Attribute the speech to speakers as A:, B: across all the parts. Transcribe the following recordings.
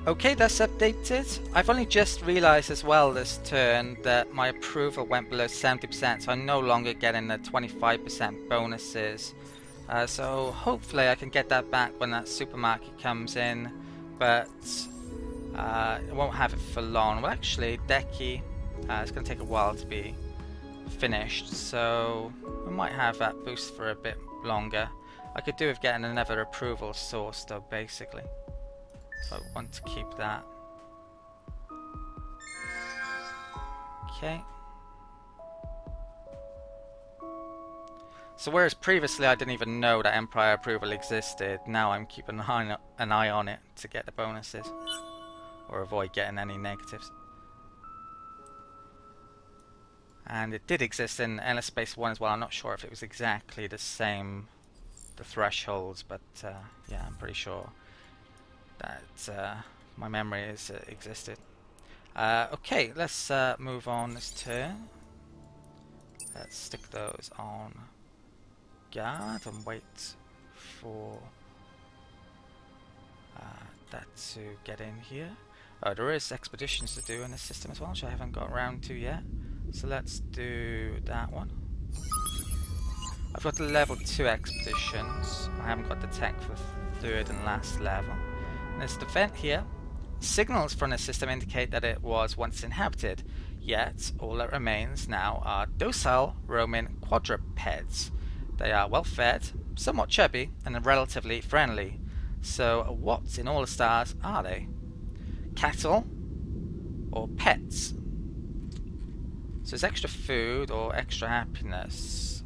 A: Okay, that's updated. I've only just realised as well this turn that my approval went below 70%, so I'm no longer getting the 25% bonuses. So hopefully I can get that back when that supermarket comes in, but it won't have it for long. Well, actually, Decky, it's going to take a while to be finished, so we might have that boost for a bit longer. I could do with getting another approval source though, basically. So I want to keep that. Okay. So whereas previously I didn't even know that Empire approval existed, now I'm keeping an eye on it to get the bonuses. Or avoid getting any negatives. And it did exist in Endless Space 1 as well. I'm not sure if it was exactly the same, the thresholds, but yeah, I'm pretty sure that my memory is existed. Okay, let's move on this turn. Let's stick those on guard and wait for that to get in here. There is expeditions to do in this system as well, which I haven't got around to yet. So let's do that one. I've got the level 2 expeditions. I haven't got the tech for third and last level. There's the vent here. Signals from the system indicate that it was once inhabited, yet all that remains now are docile Roman quadrupeds. They are well fed, somewhat chubby, and relatively friendly. So what in all the stars are they? Cattle or pets? So it's extra food or extra happiness.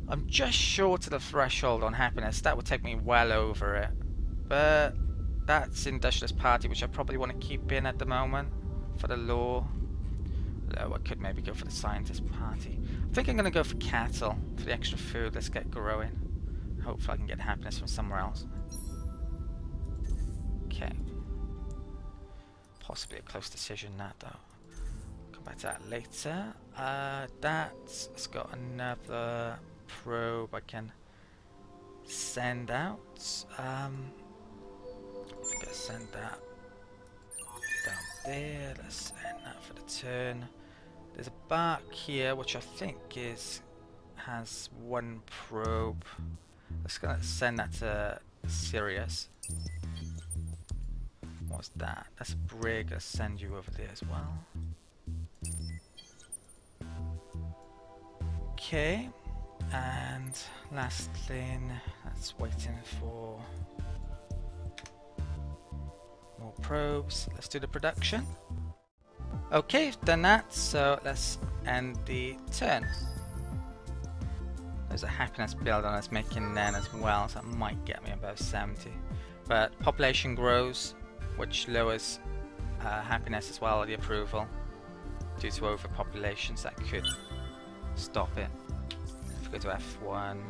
A: I'm just short of the threshold on happiness. That would take me well over it. But that's Industrialist Party, which I probably want to keep in at the moment for the law. Although I could maybe go for the Scientist Party. I think I'm going to go for cattle for the extra food. Let's get growing. Hopefully I can get happiness from somewhere else. Okay. Possibly a close decision that though. Come back to that later. That's got another probe I can send out. I think I send that down there. Let's send that for the turn. There's a bark here which I think has one probe. Let's gonna send that to Sirius. What's that? That's a brig. Let's send you over there as well. Okay, and last thing, that's waiting for more probes. Let's do the production. Okay, done that, so let's end the turn. There's a happiness build on us making then as well, so that might get me above 70. But population grows, which lowers happiness as well, the approval, due to overpopulation, so that could stop it. If we go to F1,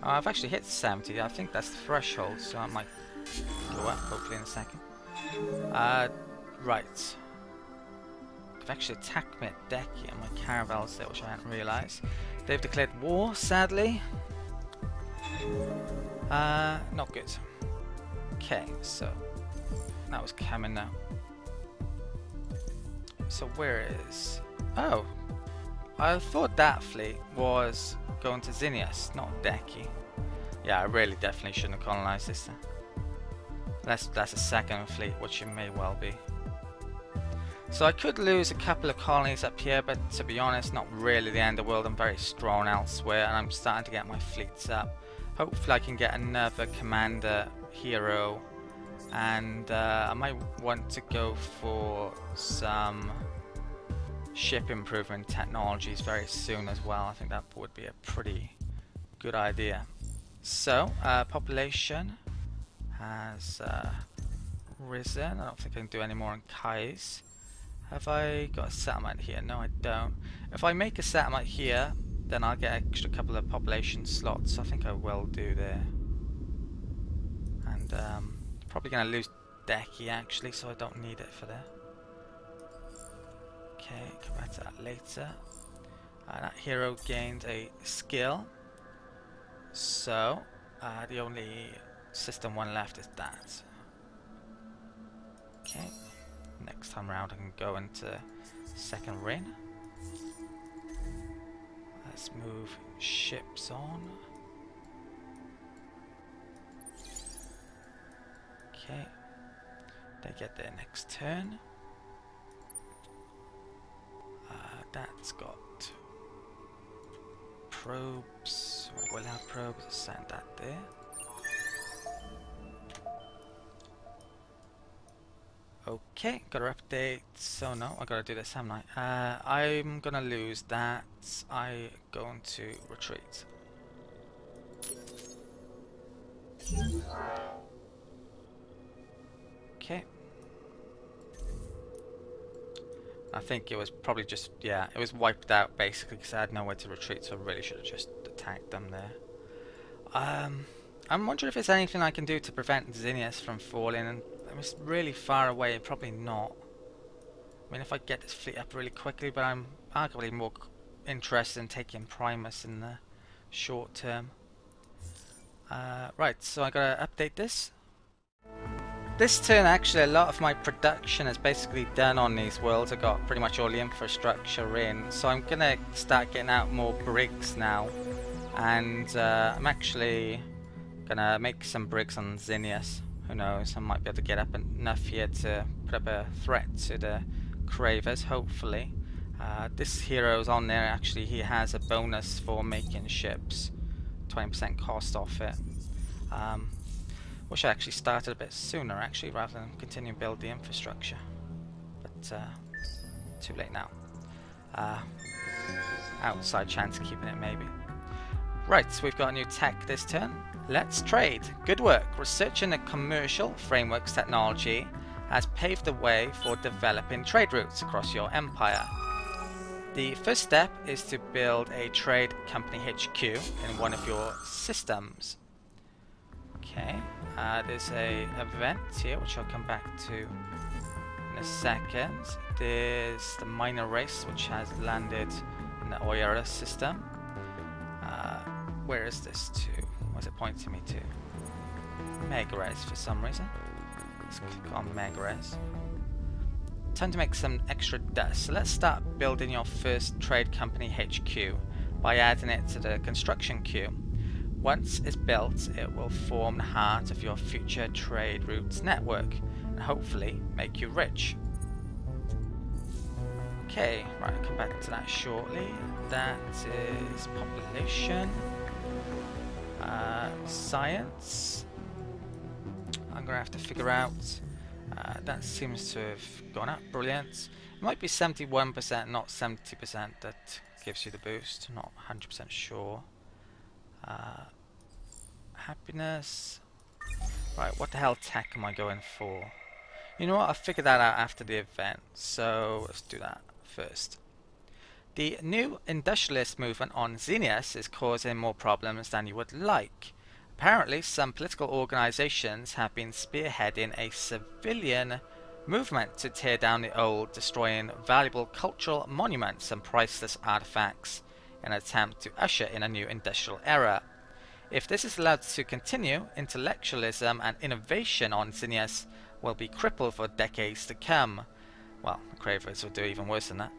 A: oh, I've actually hit 70. I think that's the threshold, so I might go up hopefully in a second. Right. They've actually attacked me at Decky and my caravels there, which I hadn't realised. They've declared war, sadly. Not good. Okay, so that was coming now. So where is... Oh! I thought that fleet was going to Zinnias, not Decky. Yeah, I really definitely shouldn't have colonised this then. That's a second fleet, which it may well be. So I could lose a couple of colonies up here, but to be honest, not really the end of the world. I'm very strong elsewhere, and I'm starting to get my fleets up. Hopefully I can get another commander hero, and I might want to go for some ship improvement technologies very soon as well. I think that would be a pretty good idea. So, population has risen. I don't think I can do any more on Kais. Have I got a settlement here? No, I don't. If I make a settlement here, then I'll get an extra couple of population slots. I think I will do there. And probably going to lose Decky actually, so I don't need it for that. Okay, come back to that later. That hero gained a skill. So, the only system one left is that. Okay, next time round I can go into second ring. Let's move ships on. Okay, they get their next turn. That's got probes. We'll have probes. Send that there. Okay, gotta update. So no, I gotta do this, haven't I? I'm gonna lose that. I'm going to retreat. Okay. I think it was probably just, yeah, it was wiped out basically because I had nowhere to retreat, so I really should have just attacked them there. I'm wondering if there's anything I can do to prevent Xenius from falling, and it's really far away, probably not. I mean, if I get this fleet up really quickly, but I'm arguably more interested in taking Primus in the short term. Right, so I gotta update this. This turn, actually, a lot of my production is basically done on these worlds. I got pretty much all the infrastructure in, so I'm gonna start getting out more brigs now, and I'm actually gonna make some brigs on Xenius. Who knows? I might be able to get up enough here to put up a threat to the Cravers. Hopefully, this hero's on there. Actually, he has a bonus for making ships, 20% cost off it. Wish I actually started a bit sooner, actually, rather than continue to build the infrastructure. But too late now. Outside chance of keeping it, maybe. Right, so we've got a new tech this turn. Let's trade. Good work. Researching the commercial frameworks technology has paved the way for developing trade routes across your empire. The first step is to build a trade company HQ in one of your systems. Okay, there's a event here which I'll come back to in a second. There's the minor race which has landed in the Oyera system. Where is this to? What's it pointing me to? Megares for some reason. Let's click on Megares. Time to make some extra dust. So let's start building your first trade company HQ by adding it to the construction queue. Once it's built, it will form the heart of your future trade routes network and hopefully make you rich. Okay, right, I'll come back to that shortly. That is population. Science. I'm going to have to figure out. That seems to have gone up. Brilliant. It might be 71%, not 70% that gives you the boost. Not 100% sure. Happiness. Right, what the hell tech am I going for? You know what, I'll figure that out after the event, so let's do that first. The new industrialist movement on Xenius is causing more problems than you would like. Apparently, some political organizations have been spearheading a civilian movement to tear down the old, destroying valuable cultural monuments and priceless artifacts in an attempt to usher in a new industrial era. If this is allowed to continue, intellectualism and innovation on Xenius will be crippled for decades to come. Well, the Cravers will do even worse than that.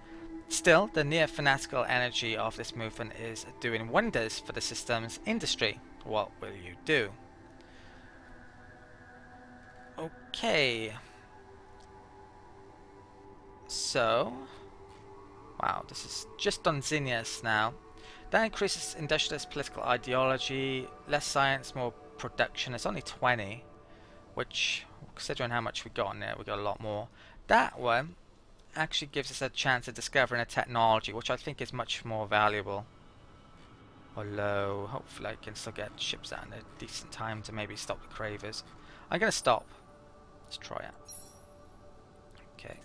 A: Still, the near-fanatical energy of this movement is doing wonders for the system's industry. What will you do? Okay. So, wow, this is just on Xenius now. That increases industrialist political ideology, less science, more production. It's only 20, which, considering how much we got on there, we got a lot more. That one actually gives us a chance of discovering a technology, which I think is much more valuable. Although, hopefully I can still get ships out in a decent time to maybe stop the Cravers. I'm going to stop. Let's try it. Okay.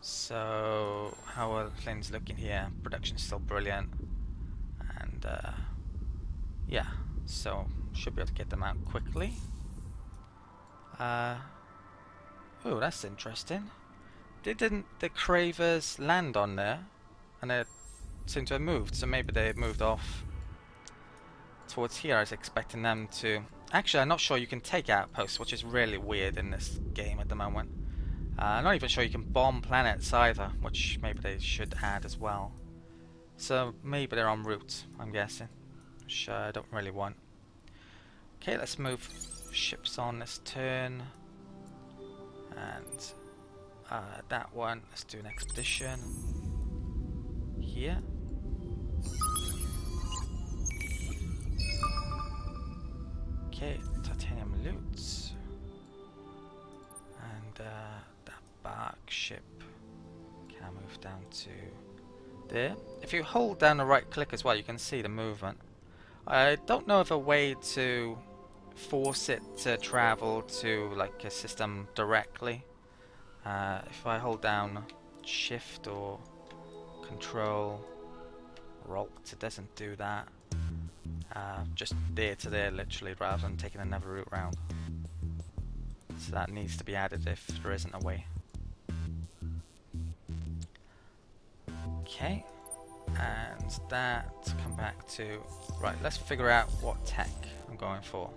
A: So, how are things looking here? Production's still brilliant. And, yeah. So, should be able to get them out quickly. Oh, that's interesting. Didn't the Cravers land on there? And they seem to have moved, so maybe they moved off towards here. I was expecting them to... Actually, I'm not sure you can take outposts, which is really weird in this game at the moment. I'm not even sure you can bomb planets either, which maybe they should add as well. So maybe they're en route, I'm guessing, which I don't really want. Okay, let's move ships on this turn. And that one, let's do an expedition here. Okay, titanium loot. And that bark ship can move down to there. If you hold down the right click as well, you can see the movement. I don't know of a way to force it to travel to like a system directly. If I hold down shift or control or alt, it doesn't do that. Just there to there literally, rather than taking another route round. So that needs to be added if there isn't a way. Okay, and that, come back to, right, let's figure out what tech I'm going for.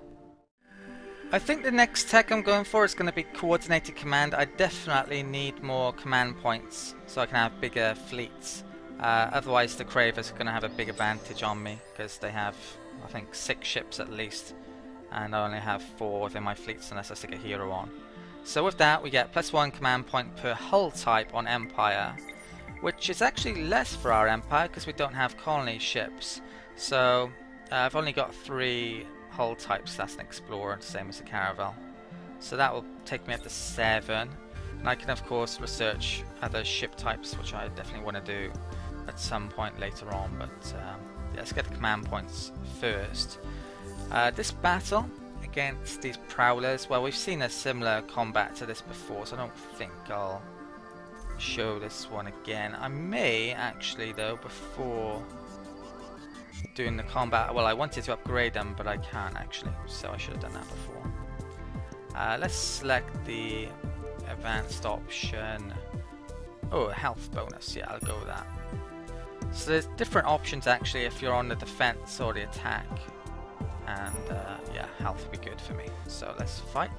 A: I think the next tech I'm going for is going to be coordinated command. I definitely need more command points so I can have bigger fleets. Otherwise the Cravers are going to have a big advantage on me, because they have, I think, 6 ships at least, and I only have 4 within my fleets unless I stick a hero on. So with that we get +1 command point per hull type on Empire, which is actually less for our Empire because we don't have colony ships. So I've only got 3 hull types. That's an Explorer, same as a Caravel. So that will take me up to 7. And I can of course research other ship types, which I definitely want to do at some point later on, but yeah, let's get the command points first. This battle against these Prowlers, well, we've seen a similar combat to this before, so I don't think I'll show this one again. I may actually though, before doing the combat, well, I wanted to upgrade them but I can't actually, so I should have done that before. Let's select the advanced option. Oh, a health bonus, yeah, I'll go with that. So there's different options actually if you're on the defense or the attack, and yeah, health would be good for me, so let's fight.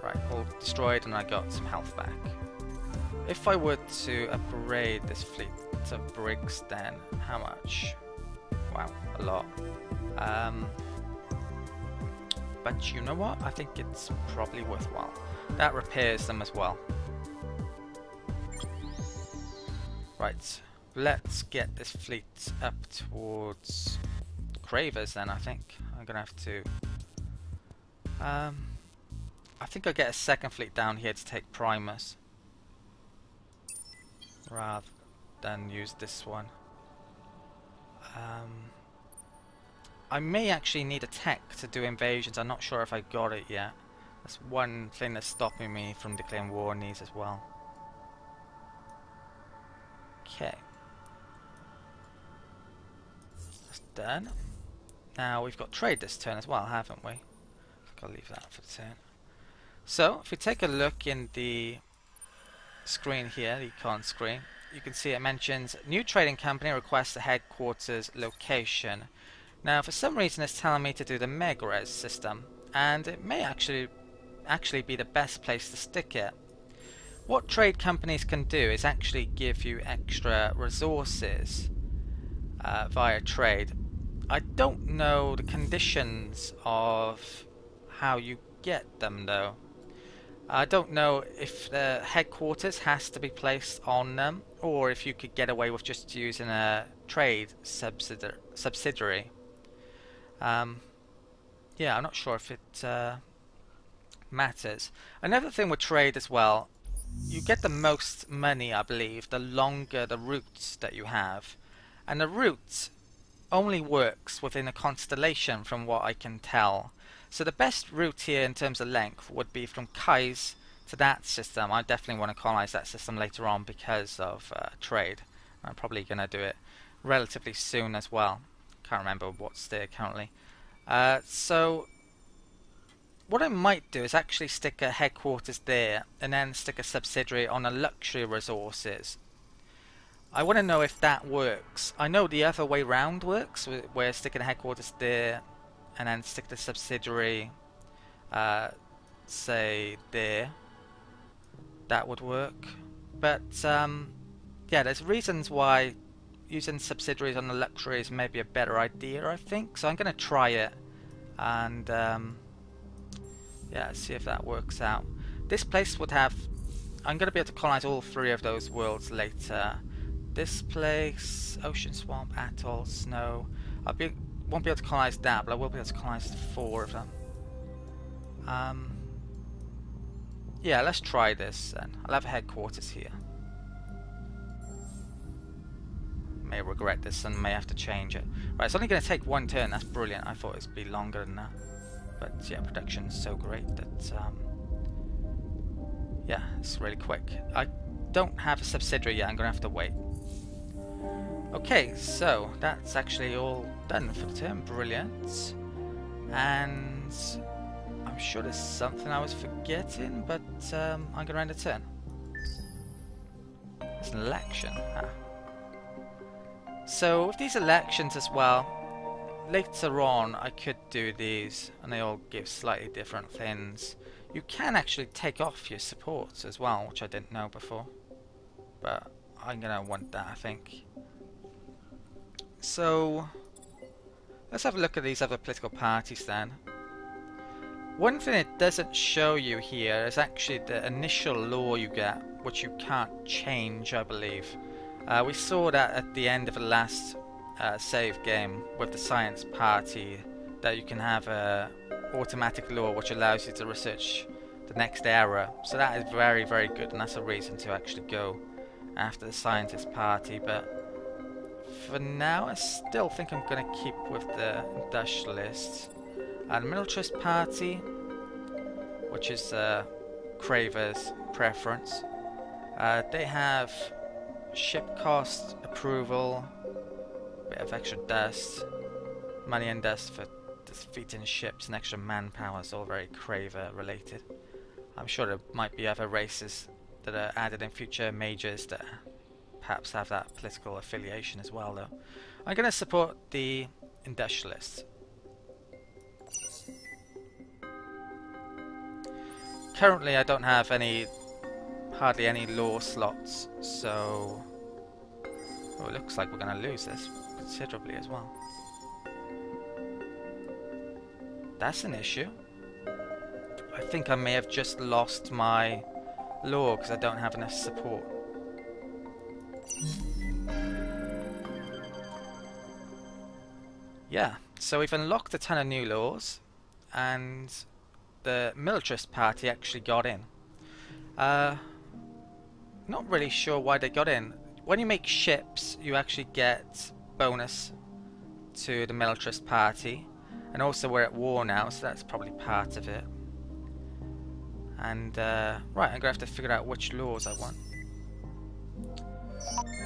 A: Right, all destroyed and I got some health back. If I were to upgrade this fleet to brigs, then how much? Wow, a lot. But you know what? I think it's probably worthwhile. That repairs them as well. Right, let's get this fleet up towards Cravers then, I think. I'm gonna have to... I think I'll get a second fleet down here to take Primus, rather than use this one. I may actually need a tech to do invasions. I'm not sure if I got it yet. That's one thing that's stopping me from declaring war on these as well. Okay. That's done. Now we've got trade this turn as well, haven't we? I think I'll leave that for the turn. So, if we take a look in the screen here, the icon screen, you can see it mentions new trading company requests the headquarters location. Now, for some reason it's telling me to do the Megares system, and it may actually be the best place to stick it. What trade companies can do is actually give you extra resources via trade. I don't know the conditions of how you get them though. I don't know if the headquarters has to be placed on them, or if you could get away with just using a trade subsidiary. Yeah, I'm not sure if it matters. Another thing with trade as well, you get the most money, I believe, the longer the route that you have. And the route only works within a constellation from what I can tell. So the best route here in terms of length would be from Kais to that system. I definitely want to colonize that system later on because of trade. I'm probably going to do it relatively soon as well. Can't remember what's there currently. So what I might do is actually stick a headquarters there and then stick a subsidiary on the luxury resources. I want to know if that works. I know the other way round works, where sticking a headquarters there and then stick the subsidiary say there, that would work. But yeah, there's reasons why using subsidiaries on the luxuries may be a better idea, I think. So I'm going to try it and yeah, see if that works out. This place would have... I'm going to be able to colonize all 3 of those worlds later. This place, ocean, swamp, atoll, snow. Won't be able to colonize that, but I will be able to colonize 4 of them. Yeah, let's try this then. I'll have a headquarters here. May regret this and may have to change it. Right, it's only going to take 1 turn. That's brilliant. I thought it would be longer than that. But yeah, production's so great that yeah, it's really quick. I don't have a subsidiary yet. I'm going to have to wait. Okay, so that's actually all done for the turn. Brilliant. And I'm sure there's something I was forgetting, but I'm going to end the turn. It's an election. So with these elections as well, later on I could do these and they all give slightly different things. You can actually take off your supports as well, which I didn't know before. But I'm going to want that, I think. So let's have a look at these other political parties then. One thing it doesn't show you here is actually the initial law you get, which you can't change, I believe. We saw that at the end of the last save game with the Science Party, that you can have a automatic law which allows you to research the next era. So that is very, very good, and that's a reason to actually go after the Scientist Party. But for now, I still think I'm going to keep with the Industrialists. And Militarist Party, which is Craver's preference, they have ship cost, approval, bit of extra dust, money and dust for defeating ships, and extra manpower. It's all very Craver related. I'm sure there might be other races that are added in future majors that perhaps have that political affiliation as well, though. I'm going to support the Industrialists. Currently I don't have hardly any law slots, so it looks like we're going to lose this considerably as well. That's an issue. I think I may have just lost my law because I don't have enough support. Yeah, so we've unlocked a ton of new laws, and the Militarist Party actually got in. Not really sure why they got in. When you make ships, you actually get bonus to the Militarist Party, and also we're at war now, so that's probably part of it. And right, I'm gonna have to figure out which laws I want.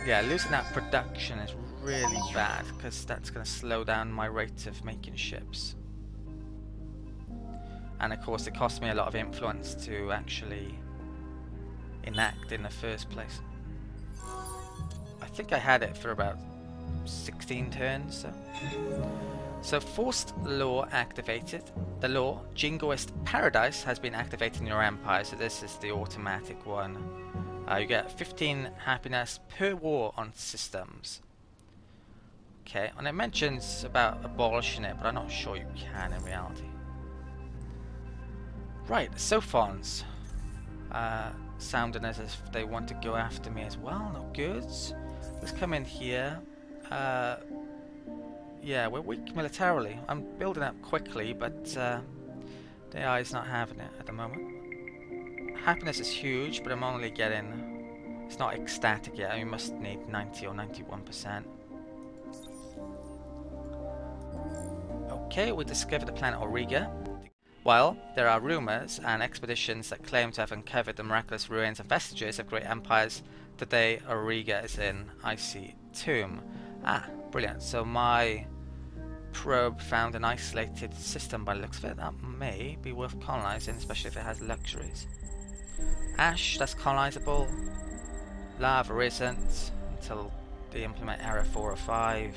A: Yeah, losing that production is really bad because that's gonna slow down my rate of making ships. And of course, it costs me a lot of influence to actually enact in the first place. I think I had it for about 16 turns. So forced law activated. The law Jingoist Paradise has been activated in your empire, so this is the automatic one. You get 15 happiness per war on systems. Okay, and it mentions about abolishing it, but I'm not sure you can in reality. Right, Sophons. Sounding as if they want to go after me as well. Not good. Let's come in here. Yeah, we're weak militarily. I'm building up quickly, but the AI is not having it at the moment. Happiness is huge, but I'm only getting... It's not ecstatic yet. I must need 90 or 91%. Okay, we discovered the planet Auriga. While there are rumours and expeditions that claim to have uncovered the miraculous ruins and vestiges of great empires, today Auriga is in icy tomb. Ah, brilliant. So my probe found an isolated system by the looks of it. That may be worth colonising, especially if it has luxuries. Ash, that's colonisable. Lava isn't until they implement Era 4 or 5.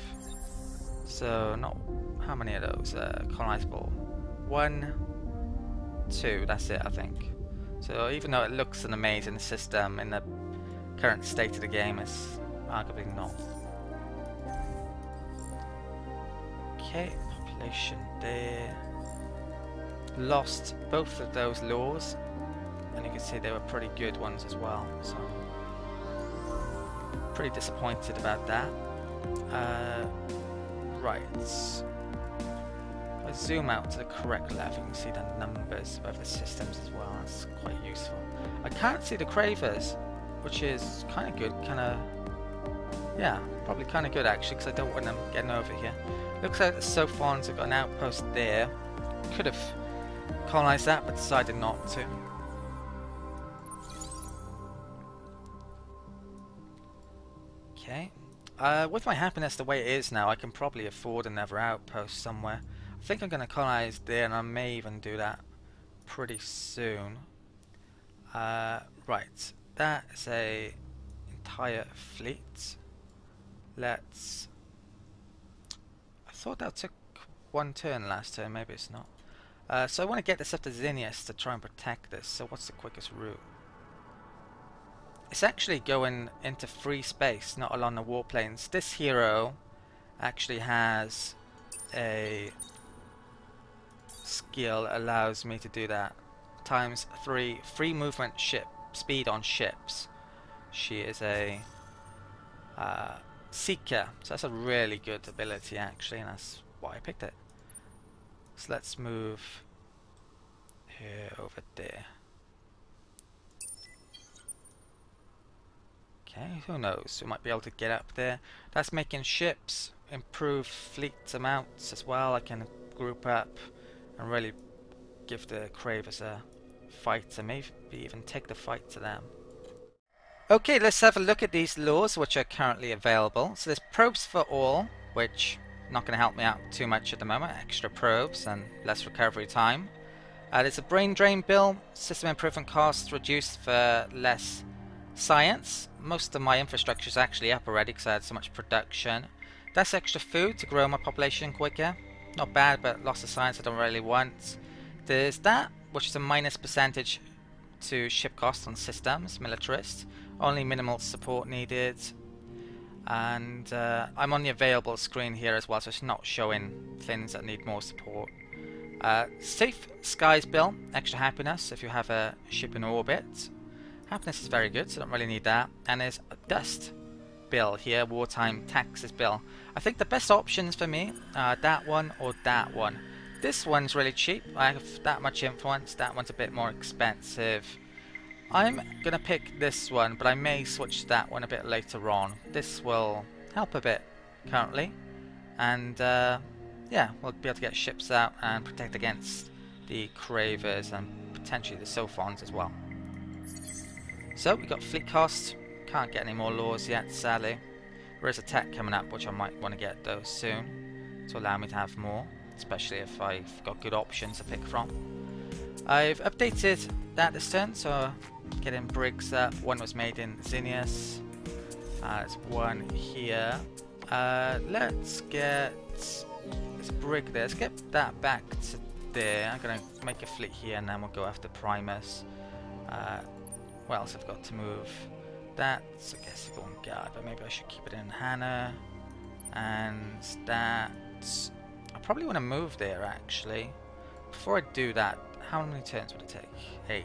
A: So not... How many of those are colonisable? 1, 2, that's it I think. So even though it looks an amazing system, in the current state of the game, it's arguably not. Okay, population there. Lost both of those laws, and you can see they were pretty good ones as well, so pretty disappointed about that. Right, if I zoom out to the correct level, you can see the numbers of the systems as well. That's quite useful. I can't see the cravers, which is kind of good, yeah, probably kind of good actually, because I don't want them getting over here. Looks like the Sophons have got an outpost there. Could have colonized that, but decided not to. Okay. With my happiness the way it is now, I can probably afford another outpost somewhere. I think I'm going to colonize there, and I may even do that pretty soon. Right, that is a entire fleet. Let's... I thought that took one turn last turn, maybe it's not. So I want to get this up to Zinnias to try and protect this, so what's the quickest route? It's actually going into free space, not along the warplanes. This hero actually has a skill that allows me to do that. Times 3 free movement speed on ships. She is a seeker, so that's a really good ability actually, and that's why I picked it. So let's move here over there. Okay, who knows? We might be able to get up there. That's making ships improve fleet amounts as well. I can group up and really give the Cravers a fight, and maybe even take the fight to them. Okay, let's have a look at these laws which are currently available. So there's probes for all, which not going to help me out too much at the moment. Extra probes and less recovery time. There's a brain drain bill. System improvement costs reduced for less science. Most of my infrastructure is actually up already because I had so much production. That's extra food to grow my population quicker. Not bad, but lots of science I don't really want. There's that, which is a minus percentage to ship costs on systems, militarist. Only minimal support needed. And I'm on the available screen here as well, so it's not showing things that need more support. Safe skies bill, extra happiness if you have a ship in orbit. Happiness is very good, so don't really need that. And there's a dust bill here, wartime taxes bill. I think the best options for me are that one or that one. This one's really cheap. I have that much influence. That one's a bit more expensive. I'm gonna pick this one, but I may switch to that one a bit later on. This will help a bit currently, and yeah, we'll be able to get ships out and protect against the Cravers and potentially the Sophons as well. So we got fleet costs. Can't get any more laws yet, sadly. There is a tech coming up, which I might want to get those soon to allow me to have more, especially if I've got good options to pick from. I've updated that this turn, so getting brigs up. One was made in Zinnias. There's one here. Let's get this brig there. Let's get that back to there. I'm going to make a fleet here, and then we'll go after Primus. What else I've got to move? That, so I guess go on guard, but maybe I should keep it in Hannah. And that, I probably want to move there actually. Before I do that, how many turns would it take? 8.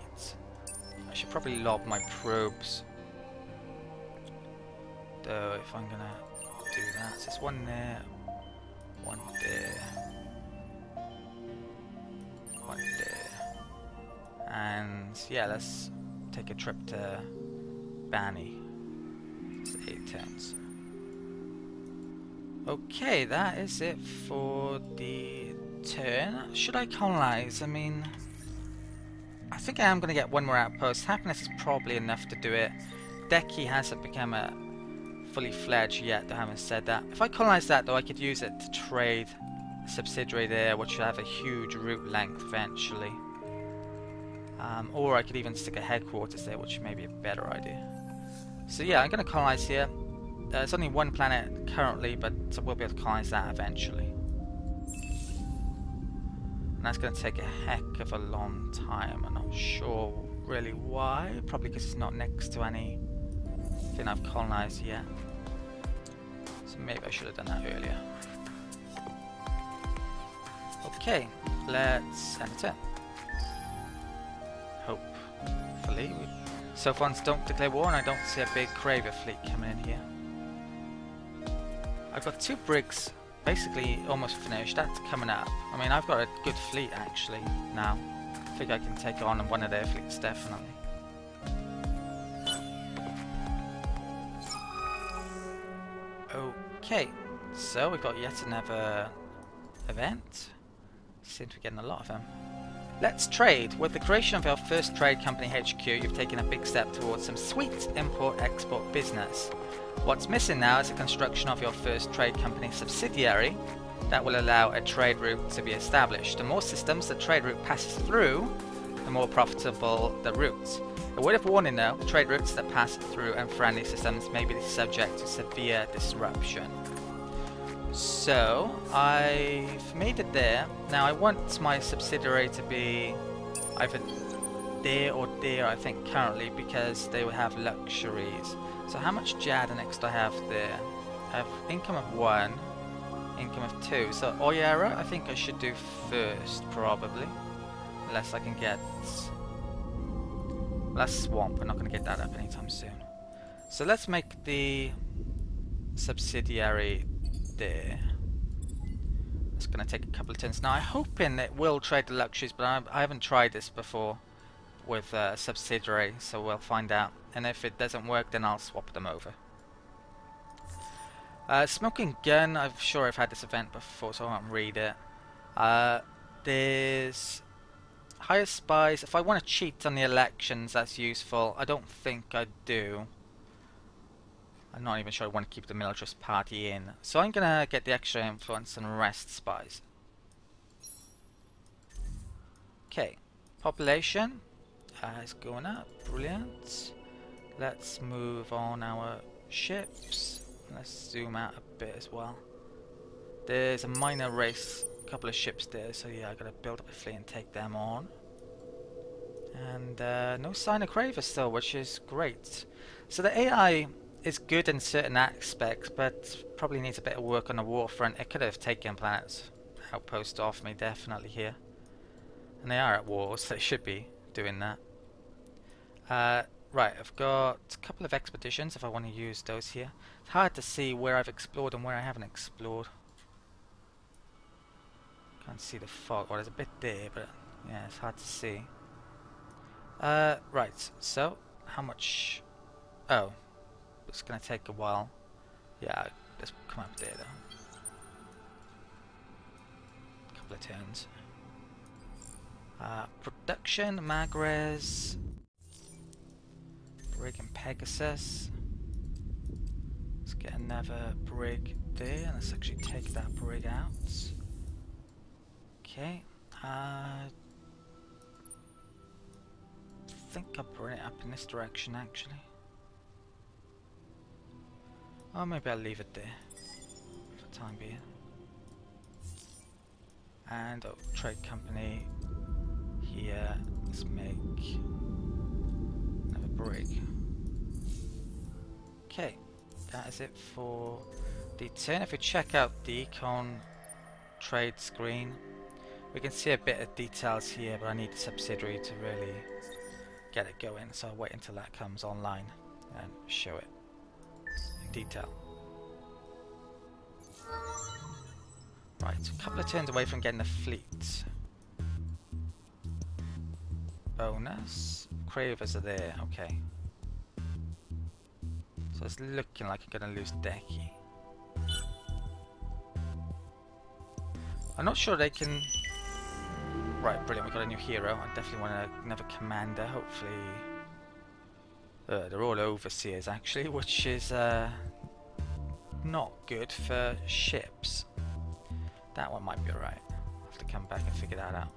A: I should probably lob my probes. Though if I'm gonna do that, so there's one there, one there, one there. And yeah, let's take a trip to Banny. It's 8 turns. Okay, that is it for the turn. Should I colonize? I mean, I think I am going to get one more outpost. Happiness is probably enough to do it. Decky hasn't become a fully fledged yet, though I haven't said that. If I colonize that though, I could use it to trade a subsidiary there, which should have a huge route length eventually. Or I could even stick a headquarters there, which may be a better idea. So yeah, I'm going to colonize here. There's only one planet currently, but we'll be able to colonize that eventually. And that's going to take a heck of a long time. I'm not sure really why. Probably because it's not next to anything I've colonized yet. So maybe I should have done that earlier. Okay, let's end it. Hopefully. So far, don't declare war, and I don't see a big Craver fleet coming in here. I've got 2 brigs basically almost finished. That's coming up. I mean, I've got a good fleet actually now. I think I can take on one of their fleets definitely. Okay, so we've got yet another event. Seem to be getting a lot of them. Let's trade. With the creation of our first trade company HQ, you've taken a big step towards some sweet import-export business. What's missing now is the construction of your first trade company subsidiary that will allow a trade route to be established. The more systems the trade route passes through, the more profitable the route. A word of warning though, trade routes that pass through unfriendly systems may be subject to severe disruption. So, I've made it there. Now I want my subsidiary to be either there or there, I think, currently, because they will have luxuries. So how much Jadanics do I have there? I have income of 1, income of 2. So Oyera, I think I should do first, probably. Unless I can get... Well, that's Swamp, we're not going to get that up anytime soon. So let's make the subsidiary there. It's going to take a couple of turns. Now I'm hoping it will trade the luxuries, but I haven't tried this before with a subsidiary, so we'll find out. And if it doesn't work, then I'll swap them over. Smoking gun, I'm sure I've had this event before, so I won't read it. There's hire spies. If I want to cheat on the elections, that's useful. I don't think I do. I'm not even sure I want to keep the militarist party in. So I'm going to get the extra influence and arrest spies. Okay, population is going up. Brilliant. Let's move on our ships. Let's zoom out a bit as well. There's a minor race, a couple of ships there, so yeah, I gotta build up a fleet and take them on. And no sign of Craver still, which is great. So the AI is good in certain aspects, but probably needs a bit of work on the war front. It could have taken planets outpost off me, definitely here. And they are at war, so they should be doing that. Right, I've got a couple of expeditions if I want to use those here. It's hard to see where I've explored and where I haven't explored. Can't see the fog. Well, there's a bit there, but yeah, it's hard to see. Right, so how much... Oh, it's going to take a while. Yeah, let's come up there though. A couple of turns. Production, Magres, Brig and Pegasus. Let's get another brig there. Let's actually take that brig out. Okay. I think I'll bring it up in this direction actually. Or maybe I'll leave it there for the time being. And oh, trade company here. Let's make another brig. Okay, that is it for the turn. If we check out the econ trade screen, we can see a bit of details here, but I need the subsidiary to really get it going, so I'll wait until that comes online and show it in detail. Right, a couple of turns away from getting the fleet. Bonus. Cravers are there, okay. So it's looking like I'm going to lose Decky. I'm not sure they can... Right, brilliant, we got a new hero. I definitely want another commander, hopefully... they're all overseers actually, which is not good for ships. That one might be alright. I'll have to come back and figure that out.